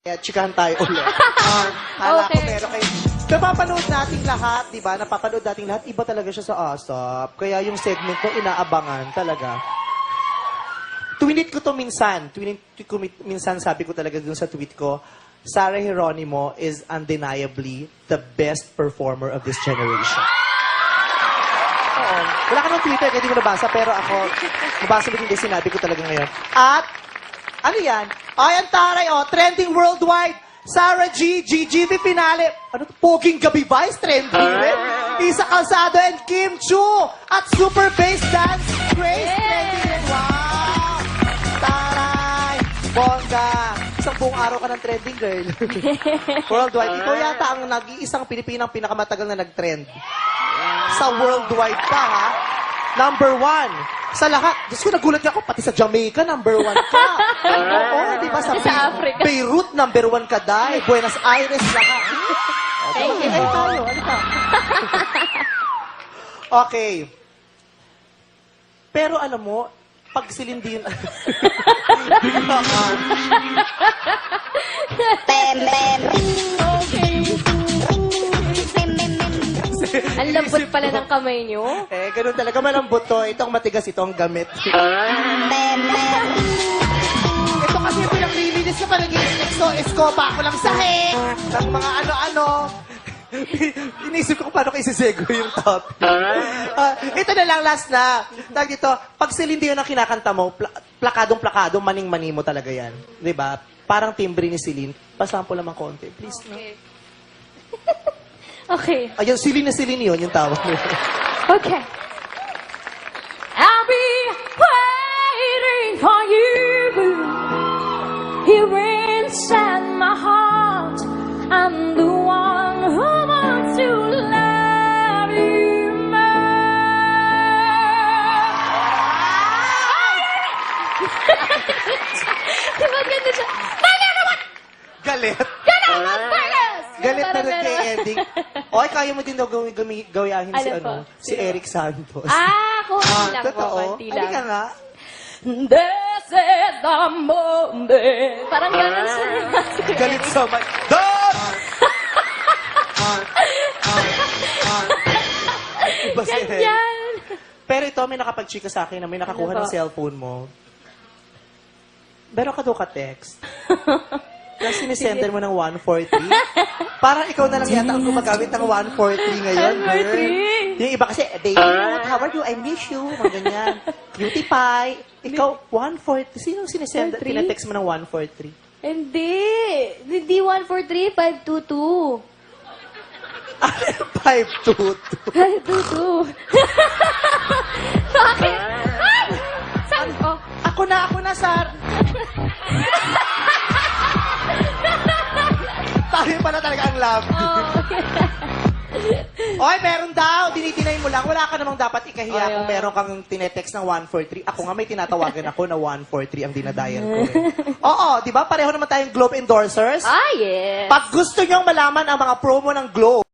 Kaya chikahan tayo ulit. Hala ko Okay. meron kayo. Napapanood nating lahat, di ba? Napapanood nating lahat. Iba talaga siya sa ASAP. Kaya yung segment ko, inaabangan talaga. Tweet ko to minsan. Minsan sabi ko talaga dun sa tweet ko, Sarah Geronimo is undeniably the best performer of this generation. Oo. Wala ka ng Twitter, kaya di mo nabasa. Pero ako, nabasa mo din yung sinabi ko talaga ngayon. At, ano yan? Ay, ang taray, oh, trending worldwide. Sarah G, GGV finale. Ano to? Poging Gabi Vice, trending rin. Isa Calzado and Kim Chu. At Super Bass Dance Grace, trending rin. Wow! Taray! Bongga! Isang buong araw ka ng trending, girl. Worldwide. Ikaw yata ang nag-iisang Pilipinang pinakamatagal na nag-trend. Sa worldwide pa, ha? Number 1. Sa lahat. Diyos ko, nagulat ako. Pati sa Jamaica, number 1 ka. Oo, di ba? Sa Africa. Beirut, number 1 ka, dahil. Buenos Aires, lahat. Thank you. Ay, tayo. Ano ka? Okay. Pero alam mo, pag silindi yun... Ang lambot pala ng kamay niyo. Eh, ganun talaga. Malambot to. Itong matigas, itong gamit. Ito kasi pinag-release na palagi. Eskopa ako lang sahig. Ng mga ano-ano. Inisip ko kung paano ko isisegue yung topic. Ito na lang, last na. Tag dito, pag silindi yun ang kinakanta mo, plakadong-plakado, maning-mani mo talaga yan. Diba? Parang timbre ni Celine. Pasample naman konti. Please, no? Okay. Okay. Ayun, Celine yun, yung tawag mo. Okay. I'll be waiting for you here inside my heart. I'm the one who wants to love you more. Diba ganda siya? Tama naman! Galit. Ganda naman, Carlos! Galit na Parang rin kay gano'n. ending. Oy, kaya mo din daw gawiahin si, Ano po? si Eric Santos. Konti lang po, Totoo. konti lang. Halika nga. This is the moment. Parang gano'n siya. Galit sa mic. Dot! Iba si Eric. Ganyan. Pero ito, may nakapag-chika sa akin na may nakakuha Ano ng po? cellphone mo. Meron ka daw ka-text. Tapos sinisender mo ng 143. Parang ikaw na lang yata ang gumagamit ng 143 ngayon, girl. 143. Yung iba kasi, baby, how are you? I miss you. Mga ganyan. Cutie pie. Ikaw, 143. Sinong sinisender? 143? Tinatext mo ng 143? Hindi. Hindi 143, 522. 522. 522. Bakit? Ay! Saan ko? Ako na, Sar. Tayo pala talaga ang love. Oy, meron daw. Dinitinay mo lang. Wala ka namang dapat ikahiya Ay, kung ay. meron kang tinetext ng 143. Ako nga may tinatawagan ako na 143 ang dinadial ko. Oo, di ba? Pareho naman tayong Globe endorsers. Ah, yes. Pag gusto nyong malaman ang mga promo ng Globe,